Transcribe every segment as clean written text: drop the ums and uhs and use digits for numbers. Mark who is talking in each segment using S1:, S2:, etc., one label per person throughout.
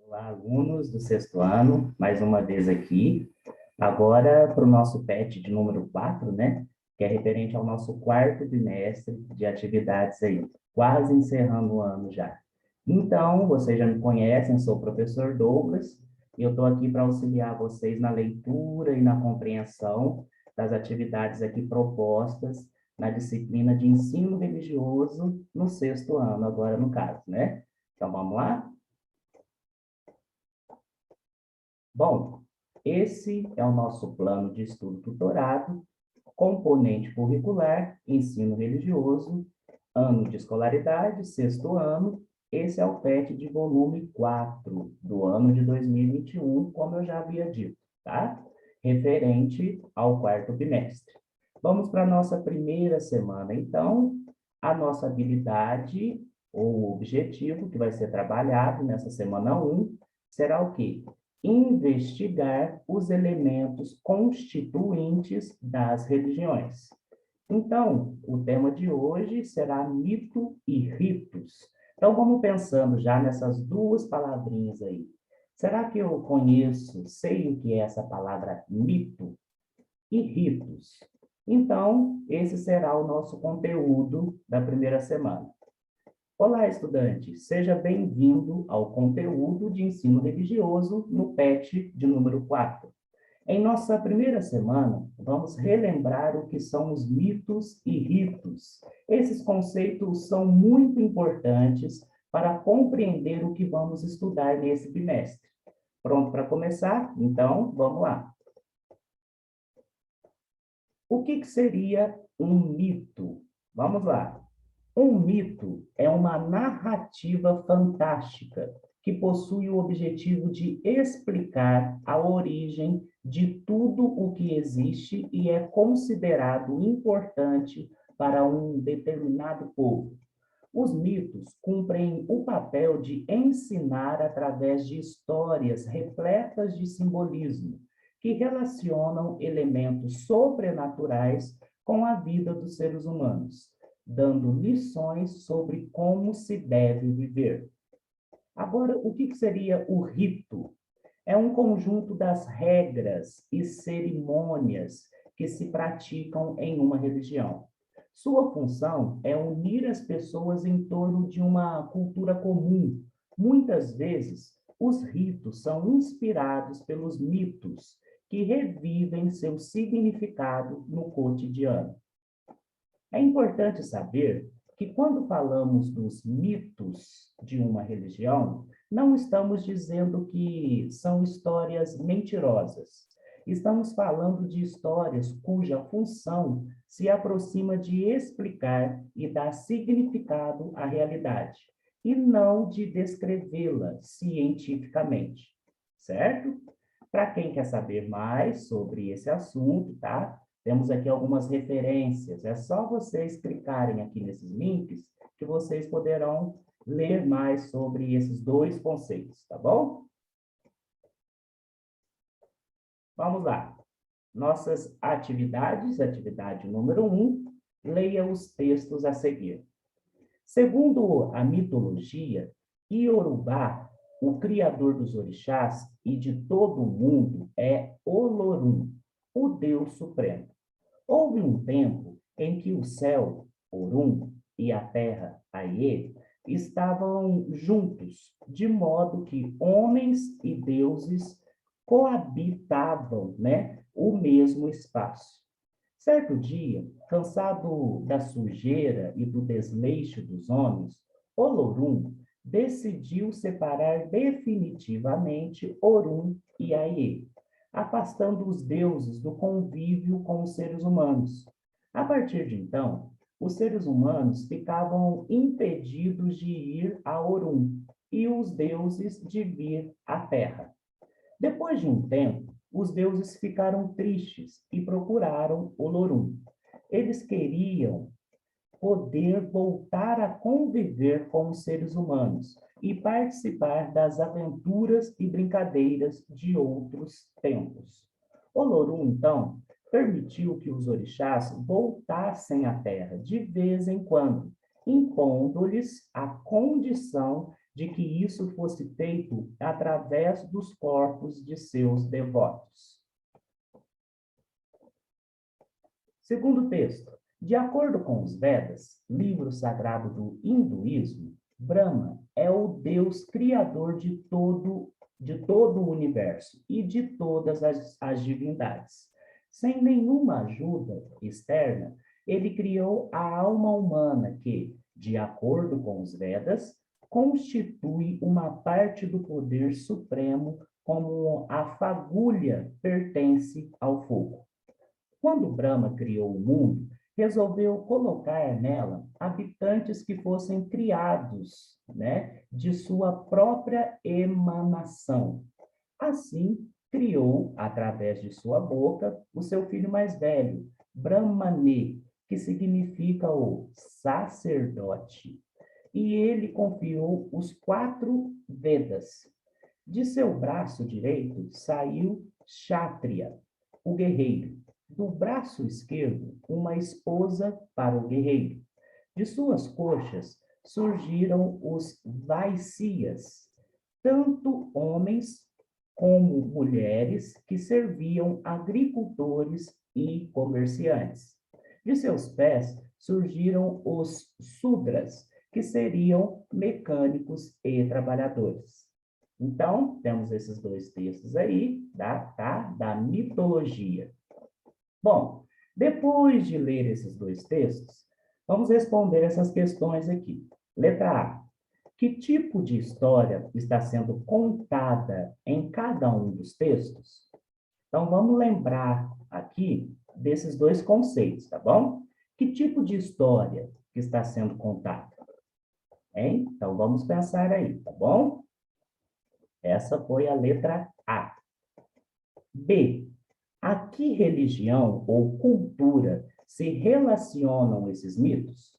S1: Olá, alunos do sexto ano, mais uma vez aqui. Agora para o nosso PET de número 4, né? Que é referente ao nosso quarto bimestre de atividades aí, quase encerrando o ano já. Então, vocês já me conhecem, sou o professor Douglas, e eu estou aqui para auxiliar vocês na leitura e na compreensão das atividades aqui propostas na disciplina de ensino religioso no sexto ano, agora no caso, né? Então, vamos lá? Bom, esse é o nosso plano de estudo tutorado, componente curricular, ensino religioso, ano de escolaridade, sexto ano. Esse é o PET de volume 4 do ano de 2021, como eu já havia dito, tá? Referente ao quarto bimestre. Vamos para a nossa primeira semana, então. A nossa habilidade ou objetivo que vai ser trabalhado nessa semana 1 será o quê? Investigar os elementos constituintes das religiões. Então, o tema de hoje será mito e ritos. Então, vamos pensando já nessas duas palavrinhas aí. Será que eu conheço, sei o que é essa palavra mito e ritos? Então, esse será o nosso conteúdo da primeira semana. Olá, estudante! Seja bem-vindo ao conteúdo de ensino religioso no PET de número 4. Em nossa primeira semana, vamos relembrar o que são os mitos e ritos. Esses conceitos são muito importantes para compreender o que vamos estudar nesse bimestre. Pronto para começar? Então, vamos lá. O que seria um mito? Vamos lá. Um mito é uma narrativa fantástica que possui o objetivo de explicar a origem de tudo o que existe e é considerado importante para um determinado povo. Os mitos cumprem o papel de ensinar através de histórias repletas de simbolismo, que relacionam elementos sobrenaturais com a vida dos seres humanos, dando lições sobre como se deve viver. Agora, o que seria o rito? É um conjunto das regras e cerimônias que se praticam em uma religião. Sua função é unir as pessoas em torno de uma cultura comum. Muitas vezes, os ritos são inspirados pelos mitos, que revivem seu significado no cotidiano. É importante saber que quando falamos dos mitos de uma religião, não estamos dizendo que são histórias mentirosas. Estamos falando de histórias cuja função se aproxima de explicar e dar significado à realidade, e não de descrevê-la cientificamente, certo? Para quem quer saber mais sobre esse assunto, tá? Temos aqui algumas referências. É só vocês clicarem aqui nesses links que vocês poderão ler mais sobre esses dois conceitos, tá bom? Vamos lá. Nossas atividades, atividade número 1, leia os textos a seguir. Segundo a mitologia, Iorubá, o criador dos orixás e de todo o mundo, é Olorum, o Deus Supremo. Houve um tempo em que o céu, Orum, e a terra, Aie, estavam juntos, de modo que homens e deuses coabitavam, né, o mesmo espaço. Certo dia, cansado da sujeira e do desleixo dos homens, Olorum decidiu separar definitivamente Orum e Aie, afastando os deuses do convívio com os seres humanos. A partir de então, os seres humanos ficavam impedidos de ir a Orum e os deuses de vir à Terra. Depois de um tempo, os deuses ficaram tristes e procuraram Olorum. Eles queriam poder voltar a conviver com os seres humanos e participar das aventuras e brincadeiras de outros tempos. Olorum, então, permitiu que os orixás voltassem à Terra de vez em quando, impondo-lhes a condição de que isso fosse feito através dos corpos de seus devotos. Segundo texto, de acordo com os Vedas, livro sagrado do hinduísmo, Brahma é o Deus criador de todo o universo e de todas as divindades. Sem nenhuma ajuda externa, ele criou a alma humana que, de acordo com os Vedas, constitui uma parte do poder supremo, como a fagulha pertence ao fogo. Quando Brahma criou o mundo, resolveu colocar nela habitantes que fossem criados, né, de sua própria emanação. Assim, criou, através de sua boca, o seu filho mais velho, Brahmane, que significa o sacerdote. E ele confiou os 4 Vedas. De seu braço direito saiu Kshatriya, o guerreiro. Do braço esquerdo, uma esposa para o guerreiro. De suas coxas surgiram os Vaisyas, tanto homens como mulheres que serviam agricultores e comerciantes. De seus pés surgiram os Sudras, que seriam mecânicos e trabalhadores. Então, temos esses 2 textos aí, da mitologia. Bom, depois de ler esses 2 textos, vamos responder essas questões aqui. Letra A. Que tipo de história está sendo contada em cada um dos textos? Então, vamos lembrar aqui desses 2 conceitos, tá bom? Que tipo de história que está sendo contada? Hein? Então, vamos pensar aí, tá bom? Essa foi a letra A. B. A que religião ou cultura se relacionam esses mitos?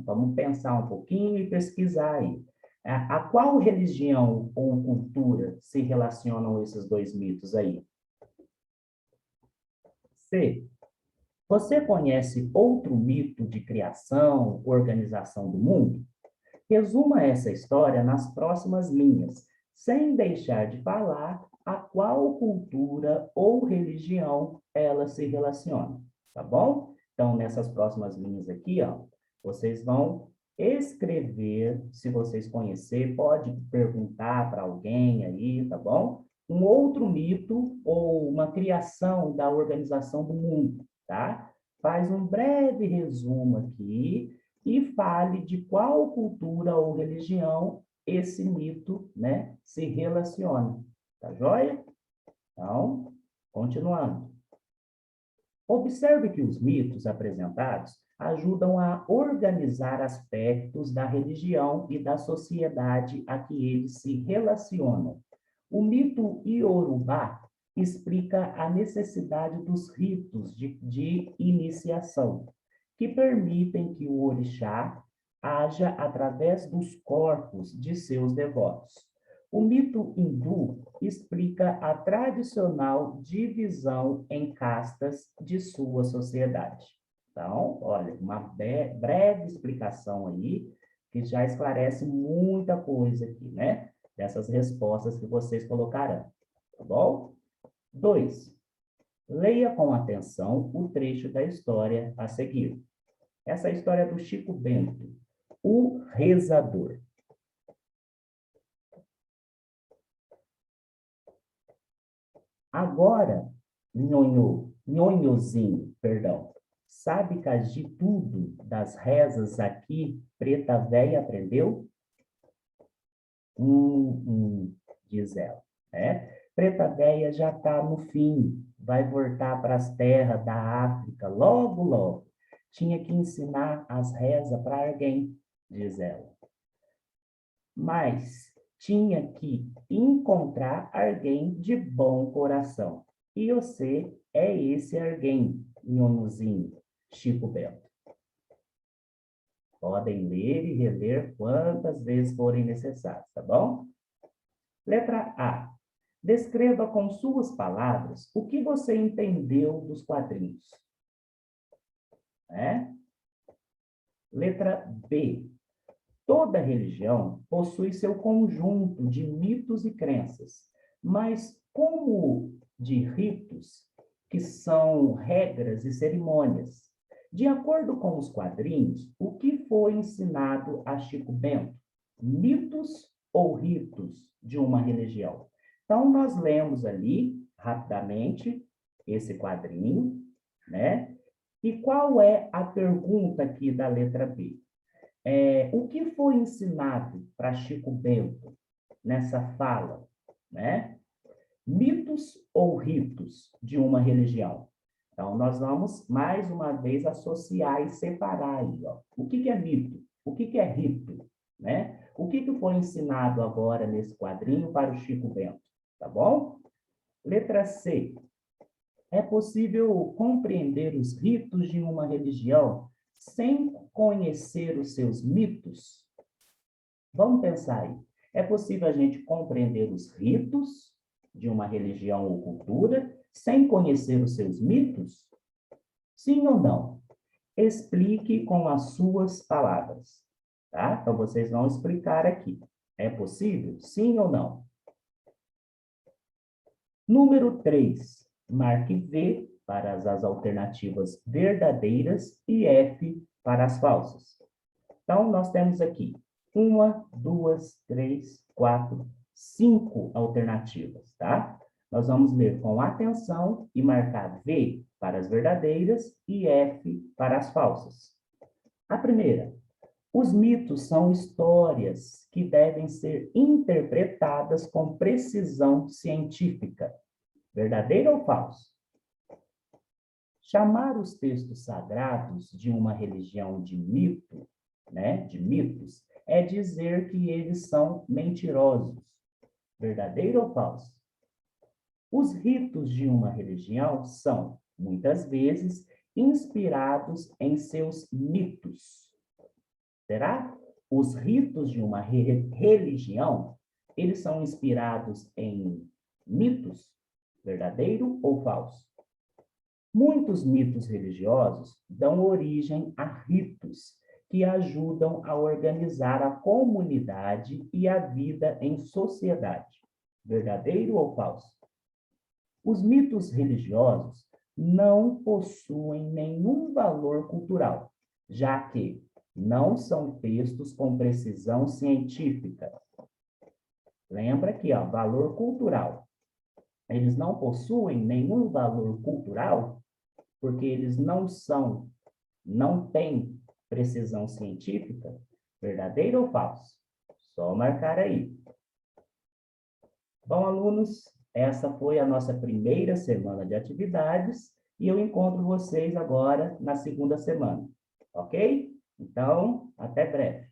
S1: Vamos pensar um pouquinho e pesquisar aí. A qual religião ou cultura se relacionam esses 2 mitos aí? C. Você conhece outro mito de criação, organização do mundo? Resuma essa história nas próximas linhas, sem deixar de falar a qual cultura ou religião ela se relaciona, tá bom? Então, nessas próximas linhas aqui, ó, vocês vão escrever, se vocês conhecer, pode perguntar para alguém aí, tá bom? Um outro mito ou uma criação da organização do mundo, tá? Faz um breve resumo aqui e fale de qual cultura ou religião esse mito, né, se relaciona. Tá joia? Então, continuando. Observe que os mitos apresentados ajudam a organizar aspectos da religião e da sociedade a que eles se relacionam. O mito Iorubá explica a necessidade dos ritos de iniciação, que permitem que o orixá haja através dos corpos de seus devotos. O mito hindu explica a tradicional divisão em castas de sua sociedade. Então, olha, uma breve explicação aí, que já esclarece muita coisa aqui, né? Dessas respostas que vocês colocarão, tá bom? 2. Leia com atenção o trecho da história a seguir. Essa é a história do Chico Bento, o rezador. Agora, nhonhozinho, perdão, sabe de tudo das rezas aqui, preta véia aprendeu? Diz ela, né? Preta véia já está no fim, vai voltar para as terras da África logo, logo. Tinha que ensinar as rezas para alguém, diz ela. Mas tinha que encontrar alguém de bom coração. E você é esse alguém, nhonhozinho, Chico Bento. Podem ler e reler quantas vezes forem necessárias, tá bom? Letra A. Descreva com suas palavras o que você entendeu dos quadrinhos. Letra B. Toda religião possui seu conjunto de mitos e crenças, mas como de ritos, que são regras e cerimônias. De acordo com os quadrinhos, o que foi ensinado a Chico Bento? Mitos ou ritos de uma religião? Então, nós lemos ali, rapidamente, esse quadrinho, né? E qual é a pergunta aqui da letra B? O que foi ensinado para Chico Bento nessa fala, né? Mitos ou ritos de uma religião? Então, nós vamos, mais uma vez, associar e separar aí, ó. O que é mito? O que é rito? Né? O que foi ensinado agora nesse quadrinho para o Chico Bento? Tá bom? Letra C. É possível compreender os ritos de uma religião sem conhecer os seus mitos? Vamos pensar aí. É possível a gente compreender os ritos de uma religião ou cultura sem conhecer os seus mitos? Sim ou não? Explique com as suas palavras, tá? Então, vocês vão explicar aqui. É possível? Sim ou não? Número 3. Marque V para as alternativas verdadeiras e F para as falsas. Então, nós temos aqui 1, 2, 3, 4, 5 alternativas, tá? Nós vamos ler com atenção e marcar V para as verdadeiras e F para as falsas. A primeira, os mitos são histórias que devem ser interpretadas com precisão científica. Verdadeiro ou falso? Chamar os textos sagrados de uma religião de mito, né, de mitos, é dizer que eles são mentirosos. Verdadeiro ou falso? Os ritos de uma religião são, muitas vezes, inspirados em seus mitos. Será? Os ritos de uma religião, eles são inspirados em mitos? Verdadeiro ou falso? Muitos mitos religiosos dão origem a ritos que ajudam a organizar a comunidade e a vida em sociedade. Verdadeiro ou falso? Os mitos religiosos não possuem nenhum valor cultural, já que não são textos com precisão científica. Lembra aqui, ó, valor cultural. Eles não possuem nenhum valor cultural porque eles não têm precisão científica. Verdadeiro ou falso? Só marcar aí. Bom, alunos, essa foi a nossa primeira semana de atividades e eu encontro vocês agora na segunda semana, ok? Então, até breve.